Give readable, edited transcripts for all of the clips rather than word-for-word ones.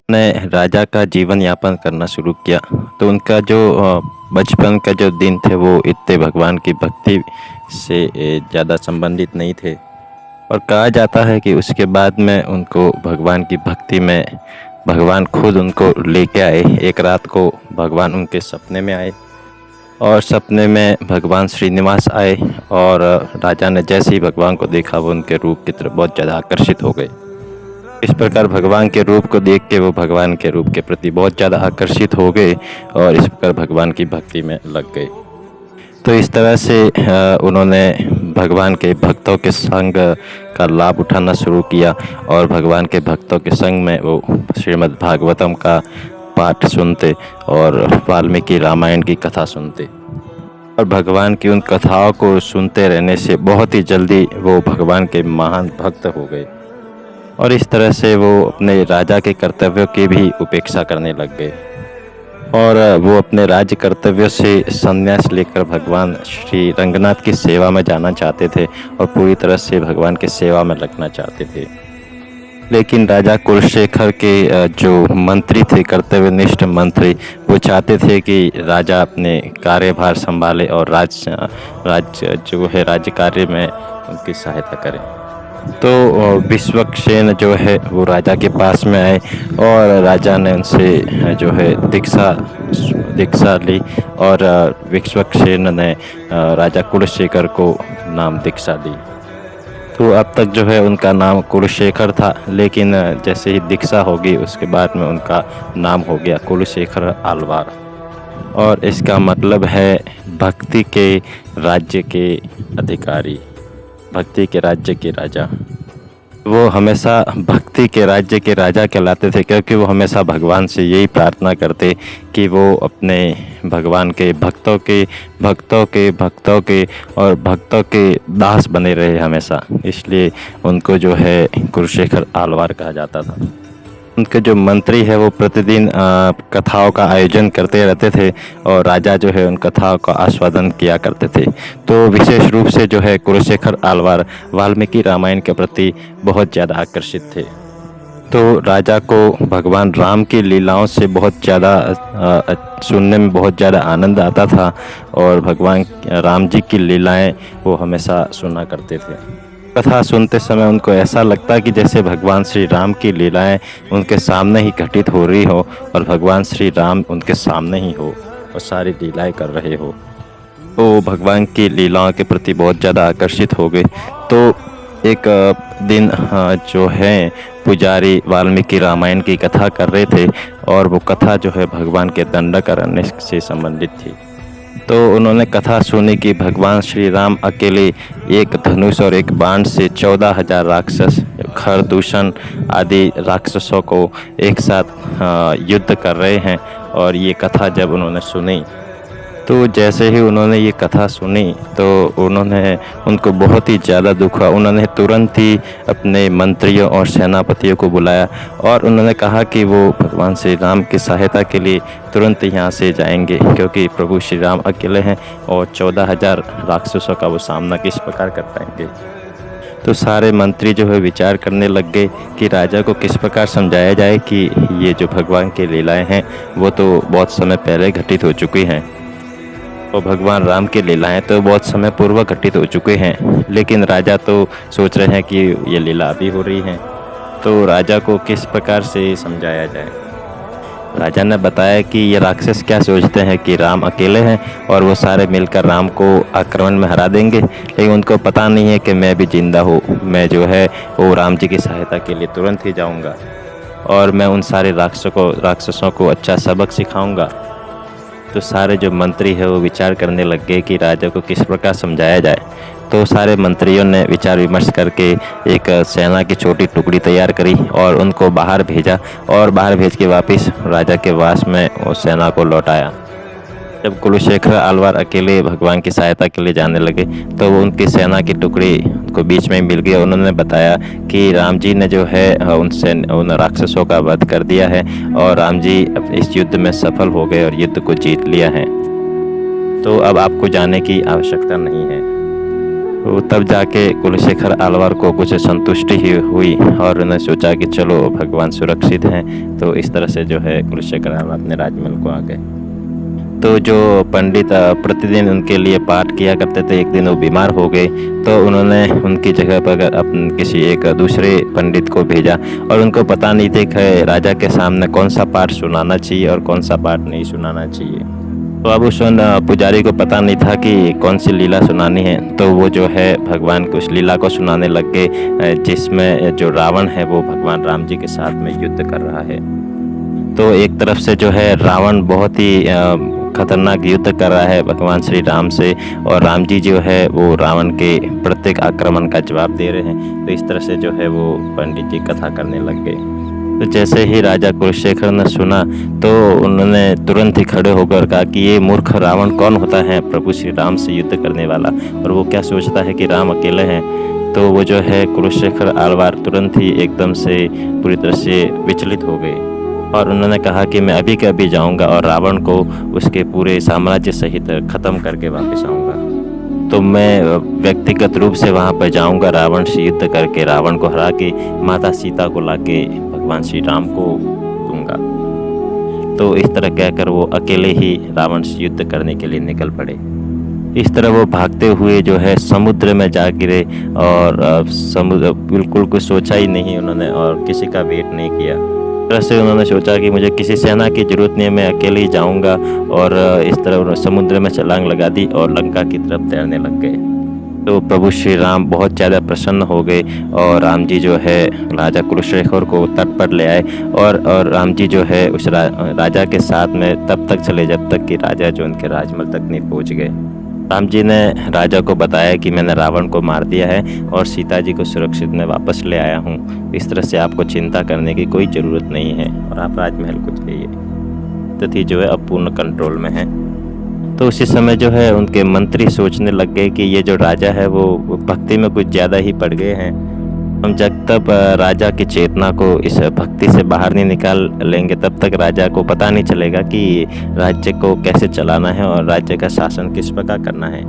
ने राजा का जीवन यापन करना शुरू किया। तो उनका जो बचपन का जो दिन थे वो इतने भगवान की भक्ति से ज़्यादा संबंधित नहीं थे। और कहा जाता है कि उसके बाद में उनको भगवान की भक्ति में भगवान खुद उनको लेके आए। एक रात को भगवान उनके सपने में आए और सपने में भगवान श्रीनिवास आए और राजा ने जैसे ही भगवान को देखा वो उनके रूप की तरफ बहुत ज़्यादा आकर्षित हो गए। इस प्रकार भगवान के रूप को देख के वो भगवान के रूप के प्रति बहुत ज़्यादा आकर्षित हो गए और इस प्रकार भगवान की भक्ति में लग गए। तो इस तरह से उन्होंने भगवान के भक्तों के संग का लाभ उठाना शुरू किया और भगवान के भक्तों के संग में वो श्रीमद् भागवतम का पाठ सुनते और वाल्मीकि रामायण की कथा सुनते। और भगवान की उन कथाओं को सुनते रहने से बहुत ही जल्दी वो भगवान के महान भक्त हो गए और इस तरह से वो अपने राजा के कर्तव्यों की भी उपेक्षा करने लग गए और वो अपने राज्य कर्तव्यों से संन्यास लेकर भगवान श्री रंगनाथ की सेवा में जाना चाहते थे और पूरी तरह से भगवान की सेवा में लगना चाहते थे। लेकिन राजा कुलशेखर के जो मंत्री थे, कर्तव्यनिष्ठ मंत्री, वो चाहते थे कि राजा अपने कार्यभार संभाले और राज्य जो है राज्य कार्य में उनकी सहायता करें। तो विश्वक्सेन जो है वो राजा के पास में आए और राजा ने उनसे जो है दीक्षा ली और विश्वक्सेन ने राजा कुलशेखर को नाम दीक्षा दी। तो अब तक जो है उनका नाम कुलशेखर था, लेकिन जैसे ही दीक्षा होगी उसके बाद में उनका नाम हो गया कुलशेखर आलवार और इसका मतलब है भक्ति के राज्य के अधिकारी, भक्ति के राज्य के राजा। वो हमेशा भक्ति के राज्य के राजा कहलाते थे क्योंकि वो हमेशा भगवान से यही प्रार्थना करते कि वो अपने भगवान के भक्तों के दास बने रहे हमेशा। इसलिए उनको जो है कुलशेखर आलवार कहा जाता था। उनके जो मंत्री है वो प्रतिदिन कथाओं का आयोजन करते रहते थे और राजा जो है उन कथाओं का आस्वादन किया करते थे। तो विशेष रूप से जो है कुलशेखर आलवार वाल्मीकि रामायण के प्रति बहुत ज़्यादा आकर्षित थे। तो राजा को भगवान राम की लीलाओं से बहुत ज़्यादा सुनने में बहुत ज़्यादा आनंद आता था और भगवान राम जी की लीलाएं वो हमेशा सुना करते थे। कथा सुनते समय उनको ऐसा लगता कि जैसे भगवान श्री राम की लीलाएं उनके सामने ही घटित हो रही हो और भगवान श्री राम उनके सामने ही हो और सारी लीलाएं कर रहे हो। तो भगवान की लीलाओं के प्रति बहुत ज़्यादा आकर्षित हो गए। तो एक दिन जो है पुजारी वाल्मीकि रामायण की कथा कर रहे थे और वो कथा जो है भगवान के दंडकारण्य से संबंधित थी। तो उन्होंने कथा सुनी कि भगवान श्री राम अकेले एक धनुष और एक बाण से 14,000 राक्षस, खरदूषण आदि राक्षसों को एक साथ युद्ध कर रहे हैं। और ये कथा जब उन्होंने सुनी तो जैसे ही उन्होंने ये कथा सुनी तो उनको बहुत ही ज़्यादा दुख हुआ। उन्होंने तुरंत ही अपने मंत्रियों और सेनापतियों को बुलाया और उन्होंने कहा कि वो भगवान श्री राम की सहायता के लिए तुरंत यहाँ से जाएंगे क्योंकि प्रभु श्री राम अकेले हैं और 14,000 राक्षसों का वो सामना किस प्रकार कर पाएंगे। तो सारे मंत्री जो है विचार करने लग गए कि राजा को किस प्रकार समझाया जाए कि ये जो भगवान की लीलाएँ हैं वो तो बहुत समय पहले घटित हो चुकी हैं और भगवान राम की लीलाएं तो बहुत समय पूर्व घटित हो चुके हैं, लेकिन राजा तो सोच रहे हैं कि ये लीला अभी हो रही है। तो राजा को किस प्रकार से समझाया जाए। राजा ने बताया कि ये राक्षस क्या सोचते हैं कि राम अकेले हैं और वो सारे मिलकर राम को आक्रमण में हरा देंगे, लेकिन उनको पता नहीं है कि मैं भी जिंदा हूँ। मैं जो है वो राम जी की सहायता के लिए तुरंत ही जाऊँगा और मैं उन सारे राक्षसों को अच्छा सबक सिखाऊँगा। तो सारे जो मंत्री है वो विचार करने लग गए कि राजा को किस प्रकार समझाया जाए। तो सारे मंत्रियों ने विचार विमर्श करके एक सेना की छोटी टुकड़ी तैयार करी और उनको बाहर भेजा और बाहर भेज के वापस राजा के वास में उस सेना को लौटाया। जब कुलशेखर आलवार अकेले भगवान की सहायता के लिए जाने लगे तो वो उनकी सेना की टुकड़ी को बीच में मिल गई। उन्होंने बताया कि राम जी ने जो है उन राक्षसों का वध कर दिया है और राम जी इस युद्ध में सफल हो गए और युद्ध को जीत लिया है। तो अब आपको जाने की आवश्यकता नहीं है। तो तब जाके कुलशेखर आलवार को कुछ संतुष्टि ही हुई और उन्होंने सोचा कि चलो भगवान सुरक्षित हैं, तो इस तरह से जो है कुलशेखर आलवार अपने राजमहल को आ गए। तो जो पंडित प्रतिदिन उनके लिए पाठ किया करते थे, एक दिन वो बीमार हो गए, तो उन्होंने उनकी जगह पर किसी एक दूसरे पंडित को भेजा और उनको पता नहीं था कि राजा के सामने कौन सा पाठ सुनाना चाहिए और कौन सा पाठ नहीं सुनाना चाहिए। तो अब उस पुजारी को पता नहीं था कि कौन सी लीला सुनानी है, तो वो जो है भगवान को उस लीला को सुनाने लग गए, जिसमें जो रावण है वो भगवान राम जी के साथ में युद्ध कर रहा है। तो एक तरफ से जो है रावण बहुत ही खतरनाक युद्ध कर रहा है भगवान श्री राम से, और राम जी जो है वो रावण के प्रत्येक आक्रमण का जवाब दे रहे हैं। तो इस तरह से जो है वो पंडित जी कथा करने लग गए। तो जैसे ही राजा कुलशेखर ने सुना, तो उन्होंने तुरंत ही खड़े होकर कहा कि ये मूर्ख रावण कौन होता है प्रभु श्री राम से युद्ध करने वाला, और वो क्या सोचता है कि राम अकेले हैं। तो वो जो है कुलशेखर आलवार तुरंत ही एकदम से पूरी तरह से विचलित हो गए और उन्होंने कहा कि मैं अभी के अभी जाऊंगा और रावण को उसके पूरे साम्राज्य सहित ख़त्म करके वापस आऊंगा। तो मैं व्यक्तिगत रूप से वहां पर जाऊंगा, रावण से युद्ध करके रावण को हरा के माता सीता को लाके भगवान श्री राम को दूंगा। तो इस तरह कहकर वो अकेले ही रावण से युद्ध करने के लिए निकल पड़े। इस तरह वो भागते हुए जो है समुद्र में जा गिरे और समुद्र बिल्कुल कुछ सोचा ही नहीं उन्होंने और किसी का वेट नहीं किया। तरह से उन्होंने सोचा कि मुझे किसी सेना की जरूरत नहीं है, मैं अकेले ही जाऊंगा, और इस तरह समुद्र में छलांग लगा दी और लंका की तरफ तैरने लग गए। तो प्रभु श्री राम बहुत ज़्यादा प्रसन्न हो गए और राम जी जो है राजा कुलशेखर को तट पर ले आए और राम जी जो है उस राजा के साथ में तब तक चले जब तक कि राजा जो उनके राजमहल तक नहीं पहुंच गए। राम जी ने राजा को बताया कि मैंने रावण को मार दिया है और सीता जी को सुरक्षित में वापस ले आया हूँ, इस तरह से आपको चिंता करने की कोई ज़रूरत नहीं है और आप राजमहल को जाइए। स्थिति जो है अब पूर्ण कंट्रोल में है। तो उसी समय जो है उनके मंत्री सोचने लग गए कि ये जो राजा है वो भक्ति में कुछ ज़्यादा ही पड़ गए हैं। हम जब तक राजा की चेतना को इस भक्ति से बाहर नहीं निकाल लेंगे तब तक राजा को पता नहीं चलेगा कि राज्य को कैसे चलाना है और राज्य का शासन किस प्रकार करना है।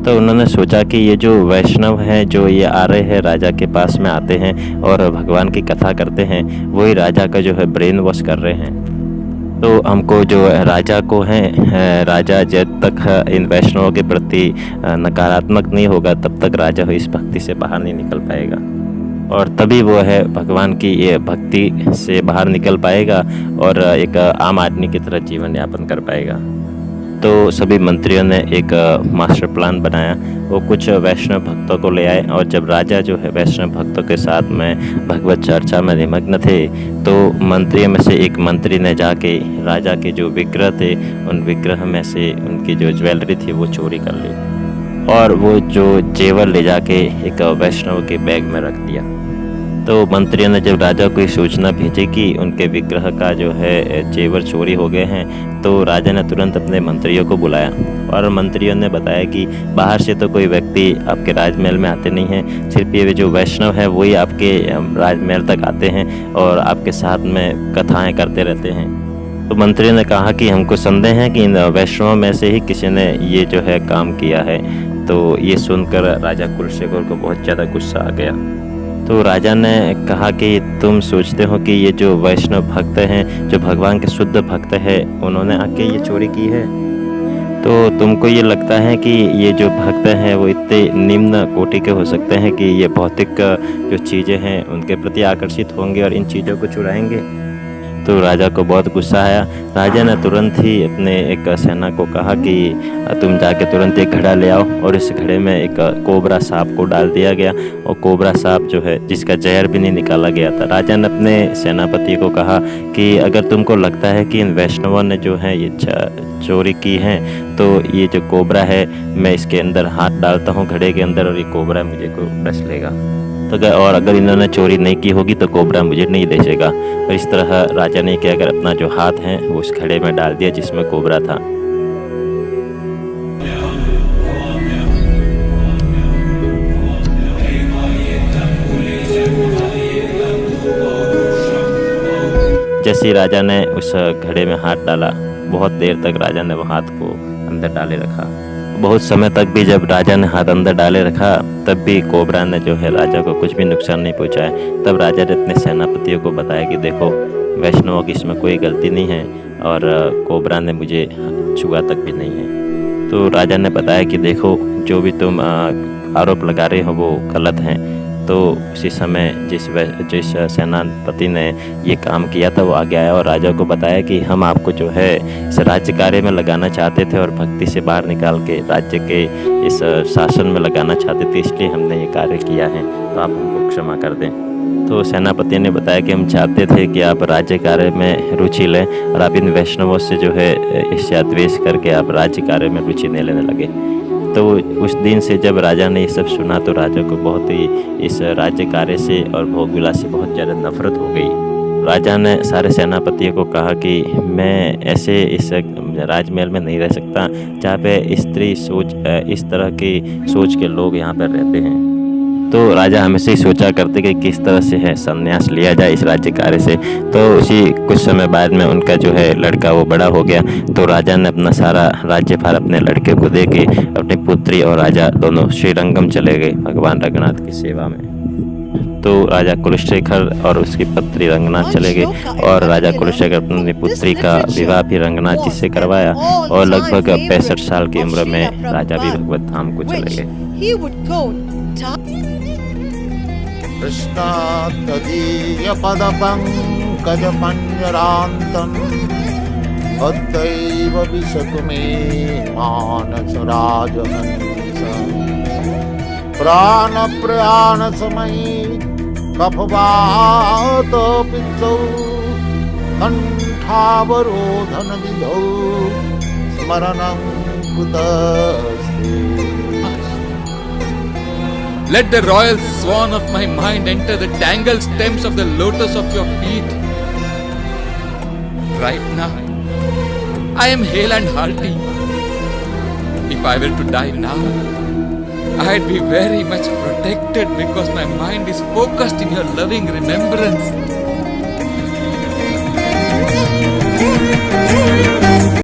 तो उन्होंने सोचा कि ये जो वैष्णव हैं जो ये आ रहे हैं राजा के पास में आते हैं और भगवान की कथा करते हैं, वही राजा का जो है ब्रेन वॉश कर रहे हैं। तो हमको जो राजा को है, राजा जब तक इन वैष्णवों के प्रति नकारात्मक नहीं होगा तब तक राजा इस भक्ति से बाहर नहीं निकल पाएगा, और तभी वो है भगवान की ये भक्ति से बाहर निकल पाएगा और एक आम आदमी की तरह जीवन यापन कर पाएगा। तो सभी मंत्रियों ने एक मास्टर प्लान बनाया। वो कुछ वैष्णव भक्तों को ले आए और जब राजा जो है वैष्णव भक्तों के साथ में भगवत चर्चा में निमग्न थे, तो मंत्रियों में से एक मंत्री ने जाके राजा के जो विग्रह थे उन विग्रह में से उनकी जो ज्वेलरी थी वो चोरी कर ली और वो जो जेवर ले जाके एक वैष्णव के बैग में रख दिया। तो मंत्रियों ने जब राजा को ये सूचना भेजी कि उनके विग्रह का जो है जेवर चोरी हो गए हैं, तो राजा ने तुरंत अपने मंत्रियों को बुलाया और मंत्रियों ने बताया कि बाहर से तो कोई व्यक्ति आपके राजमहल में आते नहीं हैं, सिर्फ ये जो वैष्णव है वही आपके राजमहल तक आते हैं और आपके साथ में कथाएं करते रहते हैं। तो मंत्री ने कहा कि हमको संदेह है कि इन वैष्णवों में से ही किसी ने ये जो है काम किया है। तो ये सुनकर राजा कुलशेखर को बहुत ज़्यादा गुस्सा आ गया। तो राजा ने कहा कि तुम सोचते हो कि ये जो वैष्णव भक्त हैं, जो भगवान के शुद्ध भक्त हैं, उन्होंने आके ये चोरी की है? तो तुमको ये लगता है कि ये जो भक्त हैं वो इतने निम्न कोटि के हो सकते हैं कि ये भौतिक जो चीज़ें हैं उनके प्रति आकर्षित होंगे और इन चीज़ों को चुराएंगे? तो राजा को बहुत गुस्सा आया। राजा ने तुरंत ही अपने एक सेना को कहा कि तुम जाके तुरंत एक घड़ा ले आओ, और इस घड़े में एक कोबरा सांप को डाल दिया गया और कोबरा सांप जो है जिसका जहर भी नहीं निकाला गया था। राजा ने अपने सेनापति को कहा कि अगर तुमको लगता है कि इन वैष्णवों ने जो है ये चोरी की है, तो ये जो कोबरा है मैं इसके अंदर हाथ डालता हूँ घड़े के अंदर और ये कोबरा मुझे को डस लेगा। तो और अगर इन्होंने चोरी नहीं की होगी तो कोबरा मुझे नहीं देगा। और इस तरह राजा ने क्या कर अपना जो हाथ है वो उस घड़े में डाल दिया जिसमें कोबरा था। जैसे ही राजा ने उस घड़े में हाथ डाला, बहुत देर तक राजा ने वो हाथ को अंदर डाले रखा। बहुत समय तक भी जब राजा ने हाथ अंदर डाले रखा, तब भी कोबरा ने जो है राजा को कुछ भी नुकसान नहीं पहुंचाया। तब राजा ने अपने सेनापतियों को बताया कि देखो, वैष्णवों की इसमें कोई गलती नहीं है और कोबरा ने मुझे छुआ तक भी नहीं है। तो राजा ने बताया कि देखो, जो भी तुम आरोप लगा रहे हो वो गलत हैं। तो उसी समय जिस सेनापति ने ये काम किया था वो आगे आया और राजा को बताया कि हम आपको जो है इस राज्य कार्य में लगाना चाहते थे और भक्ति से बाहर निकाल के राज्य के इस शासन में लगाना चाहते थे, इसलिए हमने ये कार्य किया है, तो आप हमको क्षमा कर दें। तो सेनापति ने बताया कि हम चाहते थे कि आप राज्य कार्य में रुचि लें और आप इन वैष्णवों से जो है इससे द्वेष करके आप राज्य कार्य में रुचि नहीं लेने लगे। तो उस दिन से जब राजा ने ये सब सुना तो राजा को बहुत ही इस राज्य कार्य से और भोग विलास से बहुत ज़्यादा नफरत हो गई। राजा ने सारे सेनापतियों को कहा कि मैं ऐसे इस राजमहल में नहीं रह सकता जहाँ पे स्त्री सोच इस तरह की सोच के लोग यहाँ पर रहते हैं। तो राजा हमेशा ही सोचा करते कि किस तरह से है संन्यास लिया जाए इस राज्य कार्य से। तो उसी कुछ समय बाद में उनका जो है लड़का वो बड़ा हो गया, तो राजा ने अपना सारा राज्यभार अपने लड़के को दे के अपनी पुत्री और राजा दोनों श्रीरंगम चले गए भगवान रंगनाथ की सेवा में। तो राजा कुलशेखर और उसकी पुत्री रंगनाथ चले गए और राजा कुलशेखर अपनी पुत्री का विवाह भी रंगनाथ जी से करवाया और लगभग 65 साल की उम्र में राजा भी भगवत धाम को चले गए। कृष्णात्तदीय पदपङ्कज पञ्जरान्तम् भक्तैव विशतु मे मानस राजहंसम् प्राणप्रयाणसमये कफवातपित्तौ कण्ठावरोधनविधौ स्मरणं कुतस्ते। Let the royal swan of my mind enter the tangled stems of the lotus of your feet. Right now, I am hale and hearty. If I were to die now, I'd be very much protected because my mind is focused in your loving remembrance.